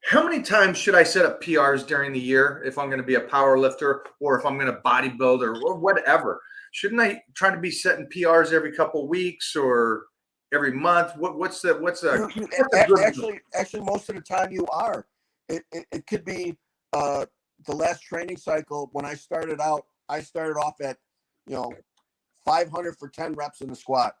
How many times should I set up PRs during the year if I'm going to be a power lifter or if I'm going to bodybuild or whatever? Shouldn't I try to be setting PRs every couple of weeks or every month? What's a good Actually, most of the time you are. It could be the last training cycle. When I started out, I started off at 500 for 10 reps in the squat.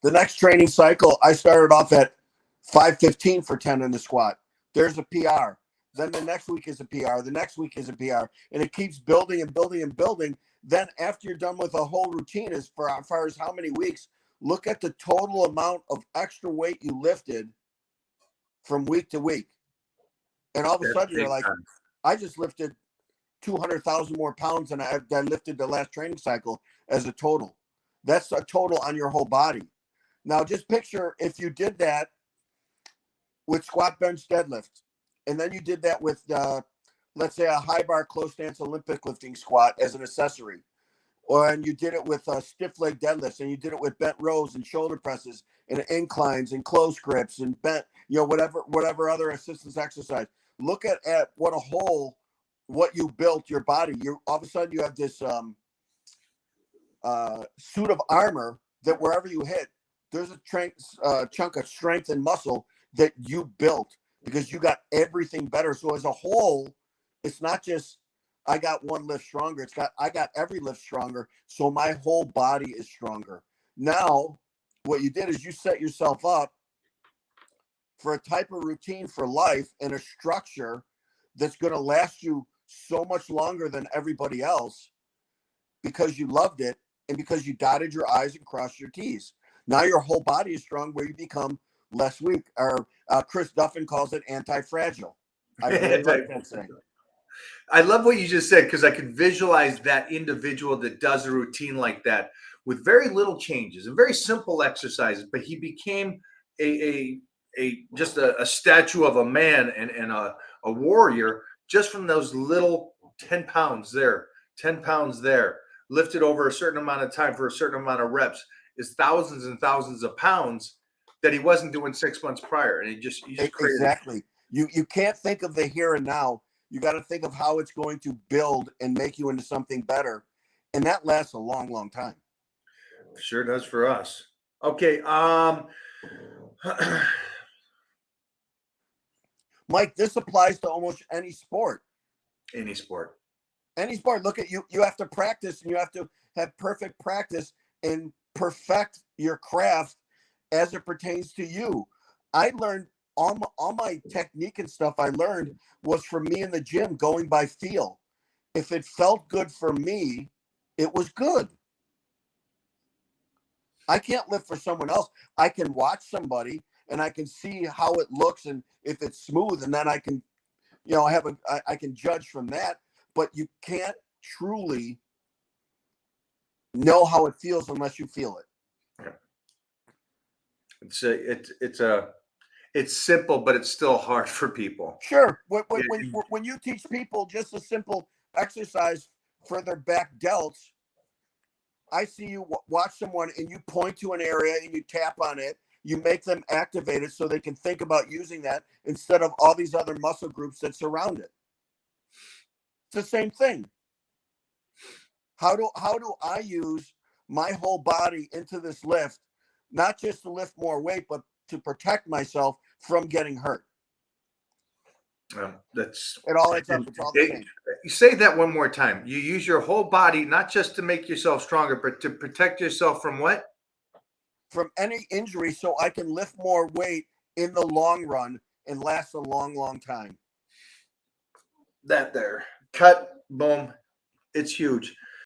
The next training cycle, I started off at 515 for 10 in the squat. There's a PR. Then the next week is a PR. The next week is a PR. And it keeps building and building and building. Then after you're done with a whole routine, as far as how many weeks, look at the total amount of extra weight you lifted from week to week. And all of a sudden you're like, I just lifted 200,000 more pounds than I lifted the last training cycle as a total. That's a total on your whole body. Now just picture if you did that with squat, bench, deadlift, and then you did that with, let's say, a high bar close stance Olympic lifting squat as an accessory, and you did it with stiff leg deadlifts, and you did it with bent rows and shoulder presses and inclines and close grips and bent, whatever other assistance exercise. Look at what you built your body. You all of a sudden you have this suit of armor that wherever you hit, there's a chunk of strength and muscle that you built because you got everything better. So as a whole, it's not just I got one lift stronger. I got every lift stronger. So my whole body is stronger. Now, what you did is you set yourself up for a type of routine for life and a structure that's going to last you so much longer than everybody else because you loved it and because you dotted your I's and crossed your T's. Now your whole body is strong where you become less weak, or Chris Duffin calls it anti-fragile. I really like that saying. I love what you just said because I could visualize that individual that does a routine like that with very little changes and very simple exercises, but he became just a statue of a man and a warrior just from those little 10 pounds there, 10 pounds there, lifted over a certain amount of time for a certain amount of reps is thousands and thousands of pounds that he wasn't doing 6 months prior. And he just exactly. You can't think of the here and now. You got to think of how it's going to build and make you into something better. And that lasts a long, long time. Sure does for us. Okay. Mike, this applies to almost any sport. Any sport. Any sport. Look at you. You have to practice and you have to have perfect practice and perfect your craft as it pertains to you. I learned all my technique and stuff I learned was from me in the gym going by feel. If it felt good for me, it was good. I can't lift for someone else. I can watch somebody and I can see how it looks and if it's smooth, and then I can, I can judge from that. But you can't truly know how it feels unless you feel it. It's simple, but it's still hard for people. Sure. When you teach people just a simple exercise for their back delts, I see you watch someone and you point to an area and you tap on it. You make them activate it so they can think about using that instead of all these other muscle groups that surround it. It's the same thing. How do I use my whole body into this lift, not just to lift more weight, but to protect myself from getting hurt? That's it all adds up. It's all the same. You say that one more time. You use your whole body, not just to make yourself stronger, but to protect yourself from what? From any injury, so I can lift more weight in the long run and last a long, long time. That there. Cut, boom. It's huge.